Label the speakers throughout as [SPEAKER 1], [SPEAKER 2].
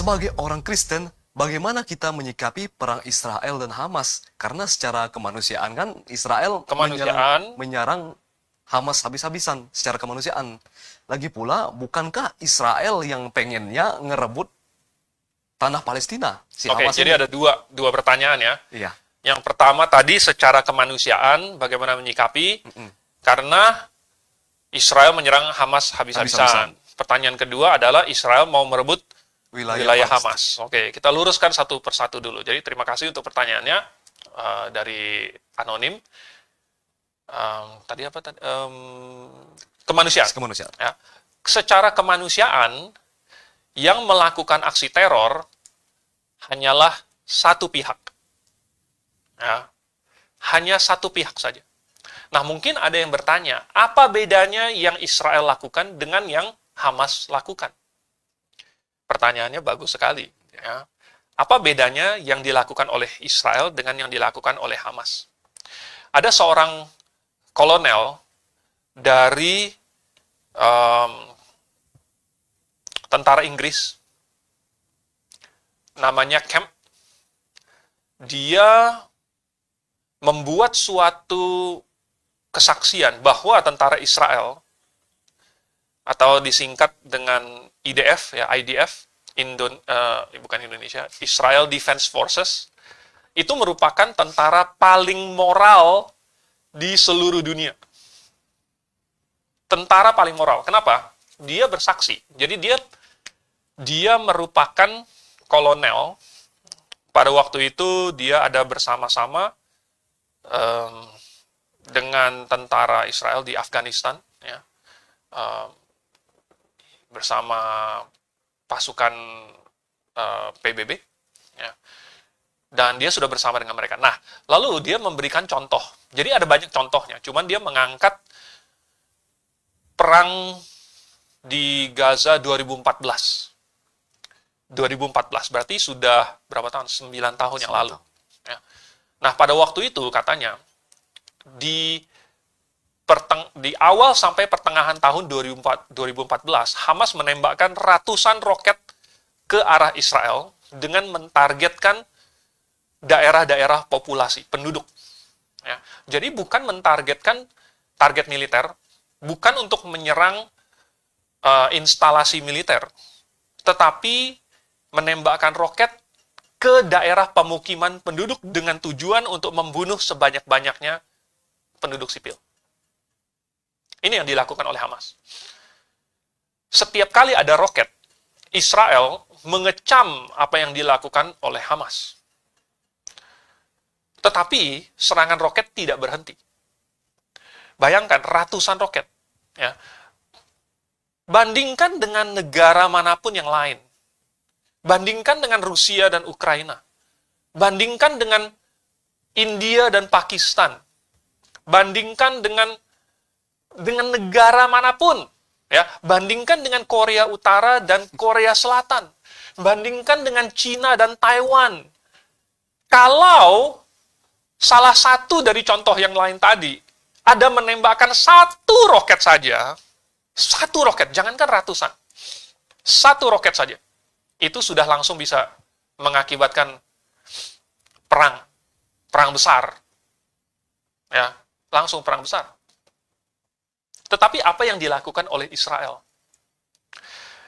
[SPEAKER 1] Sebagai orang Kristen, bagaimana kita menyikapi perang Israel dan Hamas? Karena secara kemanusiaan kan Israel
[SPEAKER 2] Kemanusiaan,
[SPEAKER 1] menyerang Hamas habis-habisan secara kemanusiaan. Lagi pula, bukankah Israel yang pengennya ngerebut tanah Palestina, si
[SPEAKER 2] oke,
[SPEAKER 1] Hamas
[SPEAKER 2] jadi
[SPEAKER 1] ini?
[SPEAKER 2] ada dua pertanyaan ya.
[SPEAKER 1] Iya.
[SPEAKER 2] Yang pertama tadi secara kemanusiaan, bagaimana menyikapi,
[SPEAKER 1] Mm-mm.
[SPEAKER 2] karena Israel menyerang Hamas
[SPEAKER 1] Habis-habisan.
[SPEAKER 2] habis-habisan. Pertanyaan kedua adalah Israel mau merebut wilayah
[SPEAKER 1] Palestina.
[SPEAKER 2] Hamas. Oke, kita luruskan satu persatu dulu. Jadi terima kasih untuk pertanyaannya dari anonim. Tadi apa tadi? Kemanusiaan.
[SPEAKER 1] Kemanusiaan.
[SPEAKER 2] Ya. Secara kemanusiaan, yang melakukan aksi teror hanyalah satu pihak. Ya. Hanya satu pihak saja. Nah, mungkin ada yang bertanya, apa bedanya yang Israel lakukan dengan yang Hamas lakukan? Pertanyaannya bagus sekali. Ya. Apa bedanya yang dilakukan oleh Israel dengan yang dilakukan oleh Hamas? Ada seorang kolonel dari tentara Inggris, namanya Camp. Dia membuat suatu kesaksian bahwa tentara Israel, atau disingkat dengan IDF, ya IDF, bukan Indonesia, Israel Defense Forces, itu merupakan tentara paling moral di seluruh dunia. Tentara paling moral. Kenapa? Dia bersaksi. Jadi dia merupakan kolonel. Pada waktu itu dia ada bersama-sama dengan tentara Israel di Afghanistan, ya, bersama pasukan PBB, ya, dan dia sudah bersama dengan mereka. Nah, lalu dia memberikan contoh. Jadi ada banyak contohnya, cuman dia mengangkat perang di Gaza 2014. 2014 berarti sudah berapa tahun? 9 tahun yang lalu. Ya. Nah, pada waktu itu katanya di awal sampai pertengahan tahun 2014, Hamas menembakkan ratusan roket ke arah Israel dengan mentargetkan daerah-daerah populasi, penduduk. Ya. Jadi bukan mentargetkan target militer, bukan untuk menyerang instalasi militer, tetapi menembakkan roket ke daerah pemukiman penduduk dengan tujuan untuk membunuh sebanyak-banyaknya penduduk sipil. Ini yang dilakukan oleh Hamas. Setiap kali ada roket, Israel mengecam apa yang dilakukan oleh Hamas. Tetapi serangan roket tidak berhenti. Bayangkan ratusan roket. Ya. Bandingkan dengan negara manapun yang lain. Bandingkan dengan Rusia dan Ukraina. Bandingkan dengan India dan Pakistan. Bandingkan dengan negara manapun. Ya, bandingkan dengan Korea Utara dan Korea Selatan. Bandingkan dengan Cina dan Taiwan. Kalau salah satu dari contoh yang lain tadi ada menembakkan satu roket saja, satu roket, jangankan ratusan, satu roket saja, itu sudah langsung bisa mengakibatkan perang besar. Ya, langsung perang besar. Tetapi apa yang dilakukan oleh Israel?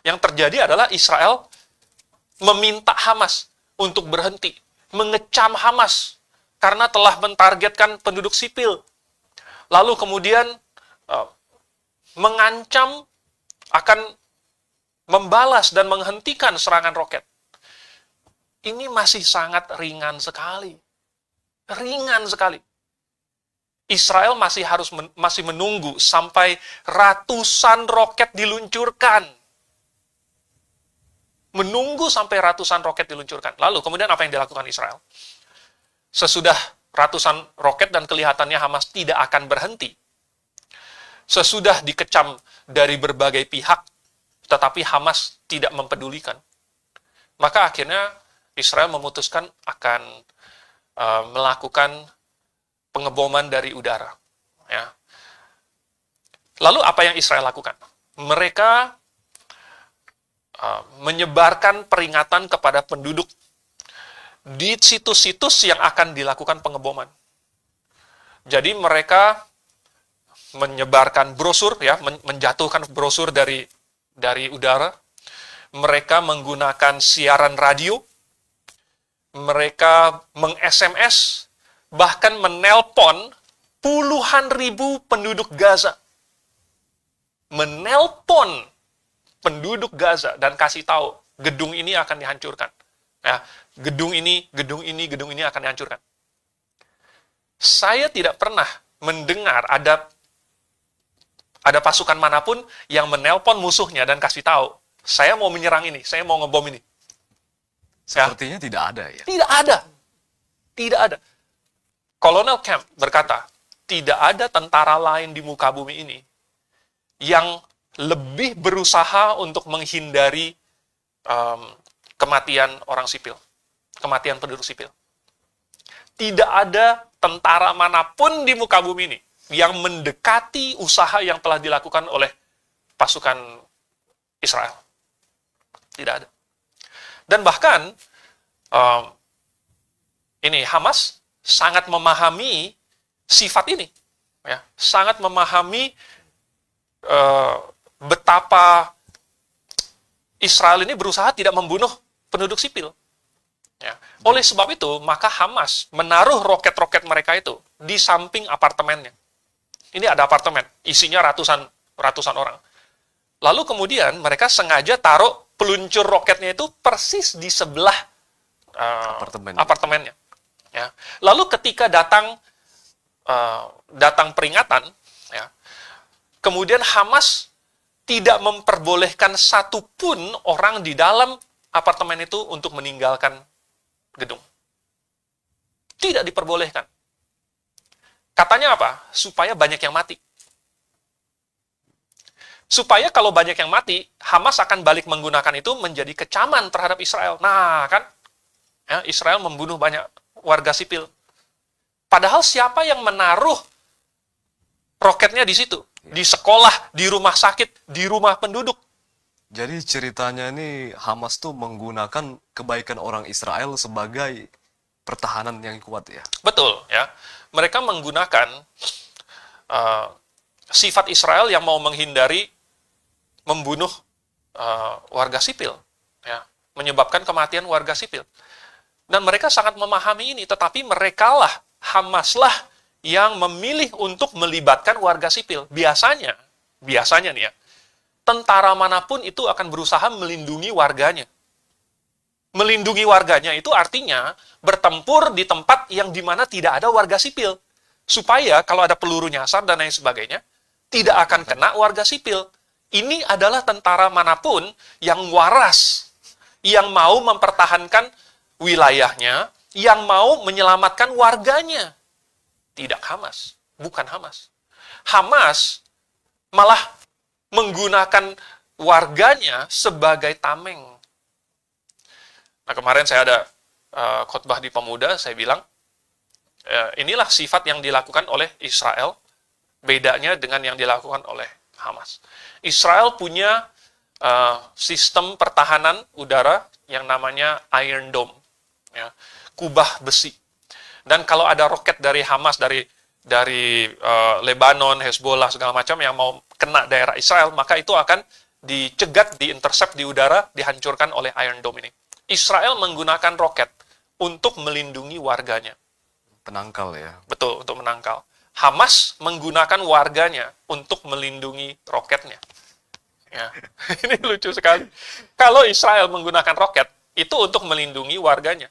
[SPEAKER 2] Yang terjadi adalah Israel meminta Hamas untuk berhenti, mengecam Hamas karena telah mentargetkan penduduk sipil. Lalu kemudian mengancam akan membalas dan menghentikan serangan roket. Ini masih sangat ringan sekali. Ringan sekali. Israel masih menunggu sampai ratusan roket diluncurkan. Menunggu sampai ratusan roket diluncurkan. Lalu kemudian apa yang dilakukan Israel? Sesudah ratusan roket dan kelihatannya Hamas tidak akan berhenti. Sesudah dikecam dari berbagai pihak, tetapi Hamas tidak mempedulikan. Maka akhirnya Israel memutuskan akan melakukan pengeboman dari udara. Ya. Lalu apa yang Israel lakukan? Mereka menyebarkan peringatan kepada penduduk di situs-situs yang akan dilakukan pengeboman. Jadi mereka menyebarkan brosur, ya, menjatuhkan brosur dari udara. Mereka menggunakan siaran radio. Mereka meng-SMS, bahkan menelpon puluhan ribu penduduk Gaza. Menelpon penduduk Gaza dan kasih tahu gedung ini akan dihancurkan. Ya, gedung ini akan dihancurkan. Saya tidak pernah mendengar ada pasukan manapun yang menelpon musuhnya dan kasih tahu, saya mau menyerang ini, saya mau ngebom ini.
[SPEAKER 1] Sepertinya tidak ada ya.
[SPEAKER 2] Tidak ada. Tidak ada. Kolonel Kemp berkata, tidak ada tentara lain di muka bumi ini yang lebih berusaha untuk menghindari kematian orang sipil, kematian penduduk sipil. Tidak ada tentara manapun di muka bumi ini yang mendekati usaha yang telah dilakukan oleh pasukan Israel. Tidak ada. Dan bahkan, ini Hamas sangat memahami sifat ini. Ya, sangat memahami betapa Israel ini berusaha tidak membunuh penduduk sipil. Ya. Oleh sebab itu, maka Hamas menaruh roket-roket mereka itu di samping apartemennya. Ini ada apartemen, isinya ratusan orang. Lalu kemudian mereka sengaja taruh peluncur roketnya itu persis di sebelah apartemennya. Ya. Lalu ketika datang peringatan, ya, kemudian Hamas tidak memperbolehkan satupun orang di dalam apartemen itu untuk meninggalkan gedung. Tidak diperbolehkan. Katanya apa? Supaya banyak yang mati. Supaya kalau banyak yang mati, Hamas akan balik menggunakan itu menjadi kecaman terhadap Israel. Nah, kan? Ya, Israel membunuh banyak warga sipil. Padahal siapa yang menaruh roketnya di situ? Di sekolah, di rumah sakit, di rumah penduduk.
[SPEAKER 1] Jadi ceritanya ini Hamas tuh menggunakan kebaikan orang Israel sebagai pertahanan yang kuat ya.
[SPEAKER 2] Betul, ya. Mereka menggunakan sifat Israel yang mau menghindari membunuh warga sipil, ya, menyebabkan kematian warga sipil. Dan mereka sangat memahami ini, tetapi merekalah, Hamaslah yang memilih untuk melibatkan warga sipil. Biasanya nih ya, tentara manapun itu akan berusaha melindungi warganya. Melindungi warganya itu artinya bertempur di tempat yang dimana tidak ada warga sipil. Supaya kalau ada peluru nyasar dan lain sebagainya, tidak akan kena warga sipil. Ini adalah tentara manapun yang waras, yang mau mempertahankan wilayahnya, yang mau menyelamatkan warganya. Tidak Hamas, bukan Hamas. Hamas malah menggunakan warganya sebagai tameng. Nah, kemarin saya ada khotbah di Pemuda, saya bilang, inilah sifat yang dilakukan oleh Israel, bedanya dengan yang dilakukan oleh Hamas. Israel punya sistem pertahanan udara yang namanya Iron Dome, ya, kubah besi. Dan kalau ada roket dari Hamas, dari Lebanon, Hezbollah, segala macam yang mau kena daerah Israel, maka itu akan dicegat, diintercept di udara, dihancurkan oleh Iron Dome ini. Israel menggunakan roket untuk melindungi warganya.
[SPEAKER 1] Penangkal ya.
[SPEAKER 2] Betul, untuk menangkal. Hamas menggunakan warganya untuk melindungi roketnya. Ya. Ini lucu sekali. Kalau Israel menggunakan roket, itu untuk melindungi warganya.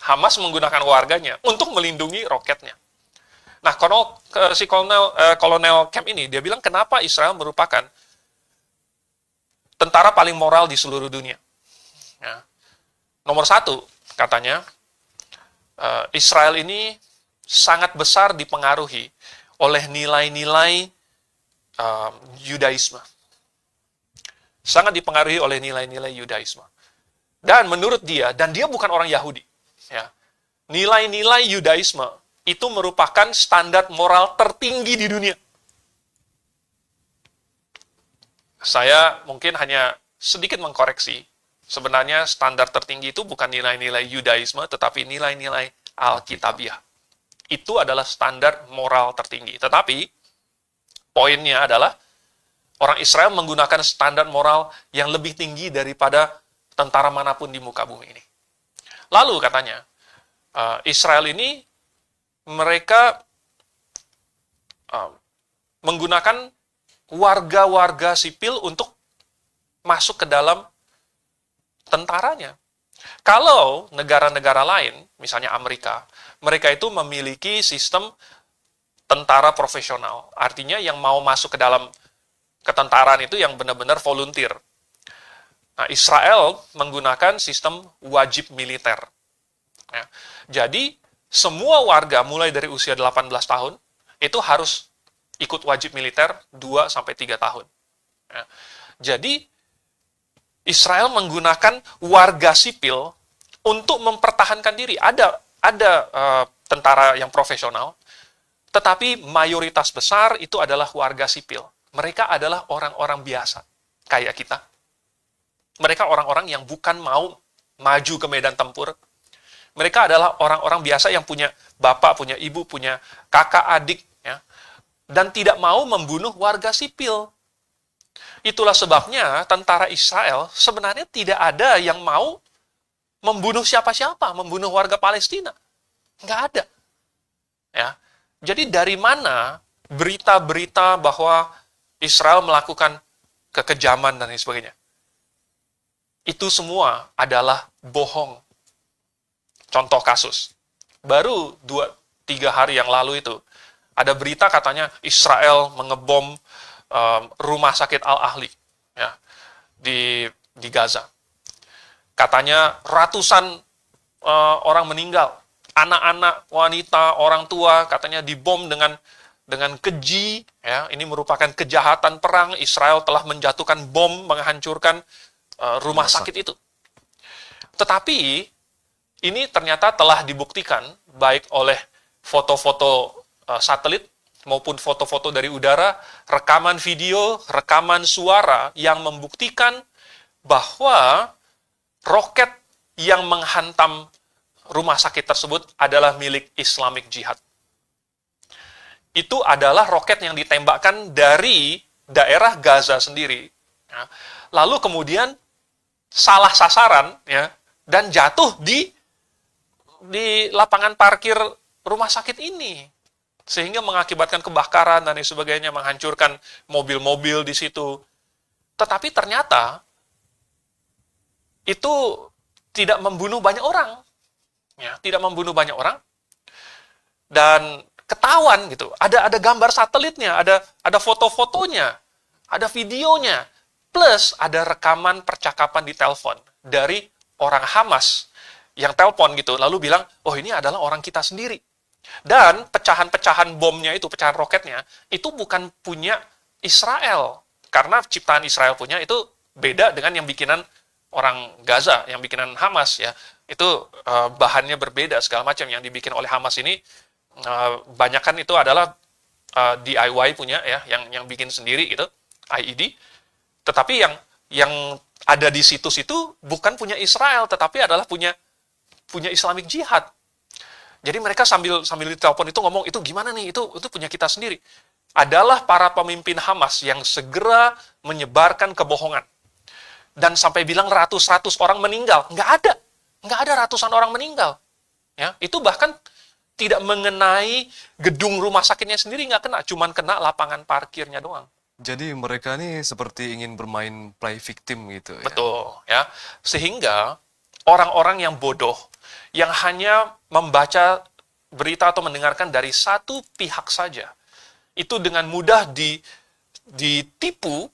[SPEAKER 2] Hamas menggunakan warganya untuk melindungi roketnya. Nah, Kolonel Kemp ini, dia bilang kenapa Israel merupakan tentara paling moral di seluruh dunia. Ya. Nomor satu, katanya, Israel ini sangat besar dipengaruhi oleh nilai-nilai Yudaisme. Sangat dipengaruhi oleh nilai-nilai Yudaisme. Dan menurut dia, dan dia bukan orang Yahudi, ya, nilai-nilai Yudaisme itu merupakan standar moral tertinggi di dunia. Saya mungkin hanya sedikit mengkoreksi. Sebenarnya standar tertinggi itu bukan nilai-nilai Yudaisme, tetapi nilai-nilai Alkitabiah. Itu adalah standar moral tertinggi. Tetapi, poinnya adalah, orang Israel menggunakan standar moral yang lebih tinggi daripada tentara manapun di muka bumi ini. Lalu katanya, Israel ini, mereka menggunakan warga-warga sipil untuk masuk ke dalam tentaranya. Kalau negara-negara lain, misalnya Amerika, mereka itu memiliki sistem tentara profesional. Artinya yang mau masuk ke dalam ketentaraan itu yang benar-benar volunteer. Nah, Israel menggunakan sistem wajib militer. Ya. Jadi, semua warga mulai dari usia 18 tahun, itu harus ikut wajib militer 2-3 tahun. Ya. Jadi, Israel menggunakan warga sipil untuk mempertahankan diri. Ada tentara yang profesional, tetapi mayoritas besar itu adalah warga sipil. Mereka adalah orang-orang biasa, kayak kita. Mereka orang-orang yang bukan mau maju ke medan tempur. Mereka adalah orang-orang biasa yang punya bapak, punya ibu, punya kakak, adik, ya, dan tidak mau membunuh warga sipil. Itulah sebabnya tentara Israel sebenarnya tidak ada yang mau membunuh siapa-siapa, membunuh warga Palestina. Nggak ada. Ya. Jadi dari mana berita-berita bahwa Israel melakukan kekejaman dan lain sebagainya? Itu semua adalah bohong. Contoh kasus. Baru 2-3 hari yang lalu itu, ada berita katanya Israel mengebom rumah sakit Al-Ahli ya, di Gaza. Katanya ratusan orang meninggal, anak-anak, wanita, orang tua, katanya dibom dengan keji. Ya, ini merupakan kejahatan perang. Israel telah menjatuhkan bom menghancurkan rumah sakit itu. Tetapi ini ternyata telah dibuktikan baik oleh foto-foto satelit maupun foto-foto dari udara, rekaman video, rekaman suara yang membuktikan bahwa roket yang menghantam rumah sakit tersebut adalah milik Islamic Jihad. Itu adalah roket yang ditembakkan dari daerah Gaza sendiri. Ya. Lalu kemudian salah sasaran, ya, dan jatuh di lapangan parkir rumah sakit ini. Sehingga mengakibatkan kebakaran dan sebagainya, menghancurkan mobil-mobil di situ. Tetapi ternyata itu tidak membunuh banyak orang. Ya, tidak membunuh banyak orang. Dan ketahuan gitu. Ada gambar satelitnya, ada foto-fotonya, ada videonya. Plus ada rekaman percakapan di telepon dari orang Hamas yang telepon gitu, lalu bilang, oh ini adalah orang kita sendiri. Dan pecahan-pecahan bomnya itu, pecahan roketnya, itu bukan punya Israel. Karena ciptaan Israel punya itu beda dengan yang bikinan orang Gaza, yang bikinan Hamas. Ya. Itu bahannya berbeda, segala macam. Yang dibikin oleh Hamas ini, banyakan itu adalah DIY punya, ya, yang bikin sendiri gitu, IED. Tetapi yang ada di situs itu bukan punya Israel, tetapi adalah punya Islamic Jihad. Jadi mereka sambil ditelepon itu ngomong, itu gimana nih, itu punya kita sendiri. Adalah para pemimpin Hamas yang segera menyebarkan kebohongan. Dan sampai bilang ratus-ratus orang meninggal. Nggak ada ratusan orang meninggal. Ya, itu bahkan tidak mengenai gedung rumah sakitnya sendiri, nggak kena. Cuman kena lapangan parkirnya doang.
[SPEAKER 1] Jadi mereka nih seperti ingin bermain play victim gitu ya.
[SPEAKER 2] Betul, ya. Sehingga orang-orang yang bodoh, yang hanya membaca berita atau mendengarkan dari satu pihak saja, itu dengan mudah ditipu,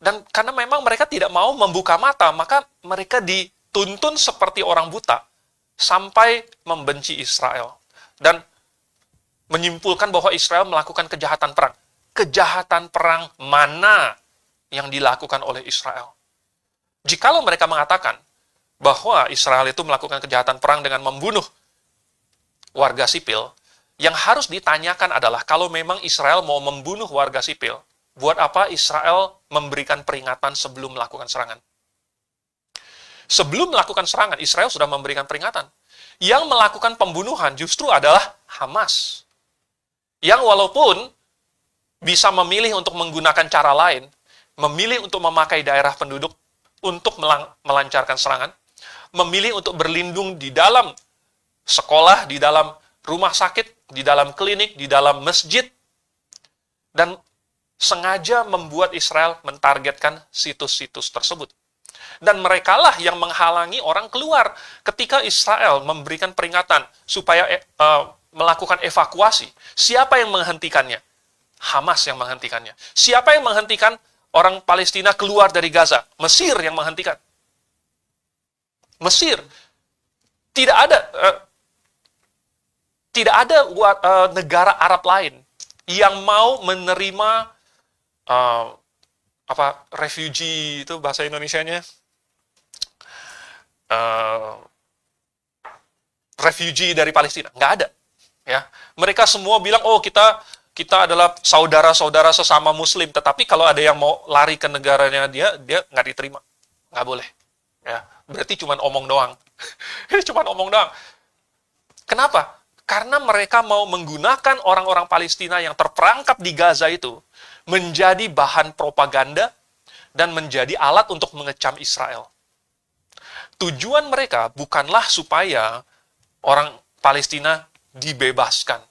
[SPEAKER 2] dan karena memang mereka tidak mau membuka mata, maka mereka dituntun seperti orang buta, sampai membenci Israel, dan menyimpulkan bahwa Israel melakukan kejahatan perang. Kejahatan perang mana yang dilakukan oleh Israel? Jikalau mereka mengatakan bahwa Israel itu melakukan kejahatan perang dengan membunuh warga sipil, yang harus ditanyakan adalah kalau memang Israel mau membunuh warga sipil, Buat apa Israel memberikan peringatan sebelum melakukan serangan? Sebelum melakukan serangan, Israel sudah memberikan peringatan. Yang melakukan pembunuhan justru adalah Hamas. Yang walaupun bisa memilih untuk menggunakan cara lain, memilih untuk memakai daerah penduduk untuk melancarkan serangan, memilih untuk berlindung di dalam sekolah, di dalam rumah sakit, di dalam klinik, di dalam masjid, dan sengaja membuat Israel mentargetkan situs-situs tersebut. Dan merekalah yang menghalangi orang keluar ketika Israel memberikan peringatan supaya melakukan evakuasi. Siapa yang menghentikannya? Hamas yang menghentikannya. Siapa yang menghentikan orang Palestina keluar dari Gaza? Mesir yang menghentikan. Mesir. Tidak ada negara Arab lain yang mau menerima refugee itu bahasa Indonesianya, refugee dari Palestina. Nggak ada. Ya, mereka semua bilang, oh kita adalah saudara-saudara sesama Muslim. Tetapi kalau ada yang mau lari ke negaranya dia nggak diterima, nggak boleh. Ya, berarti cuma omong doang. Cuma omong doang. Kenapa? Karena mereka mau menggunakan orang-orang Palestina yang terperangkap di Gaza itu menjadi bahan propaganda dan menjadi alat untuk mengecam Israel. Tujuan mereka bukanlah supaya orang Palestina dibebaskan.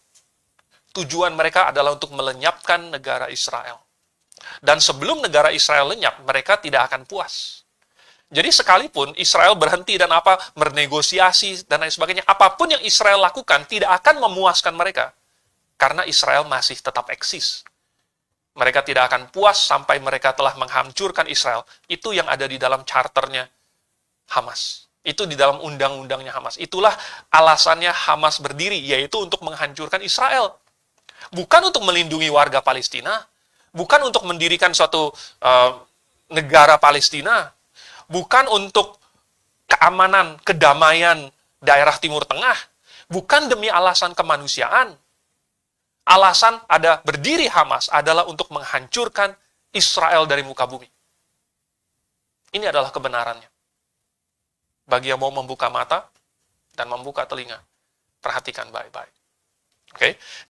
[SPEAKER 2] Tujuan mereka adalah untuk melenyapkan negara Israel. Dan sebelum negara Israel lenyap, mereka tidak akan puas. Jadi sekalipun Israel berhenti dan bernegosiasi dan lain sebagainya, apapun yang Israel lakukan tidak akan memuaskan mereka. Karena Israel masih tetap eksis. Mereka tidak akan puas sampai mereka telah menghancurkan Israel. Itu yang ada di dalam charternya Hamas. Itu di dalam undang-undangnya Hamas. Itulah alasannya Hamas berdiri, yaitu untuk menghancurkan Israel. Bukan untuk melindungi warga Palestina, bukan untuk mendirikan suatu negara Palestina, bukan untuk keamanan, kedamaian daerah Timur Tengah, bukan demi alasan kemanusiaan. Alasan ada berdiri Hamas adalah untuk menghancurkan Israel dari muka bumi. Ini adalah kebenarannya. Bagi yang mau membuka mata dan membuka telinga, perhatikan baik-baik. Oke?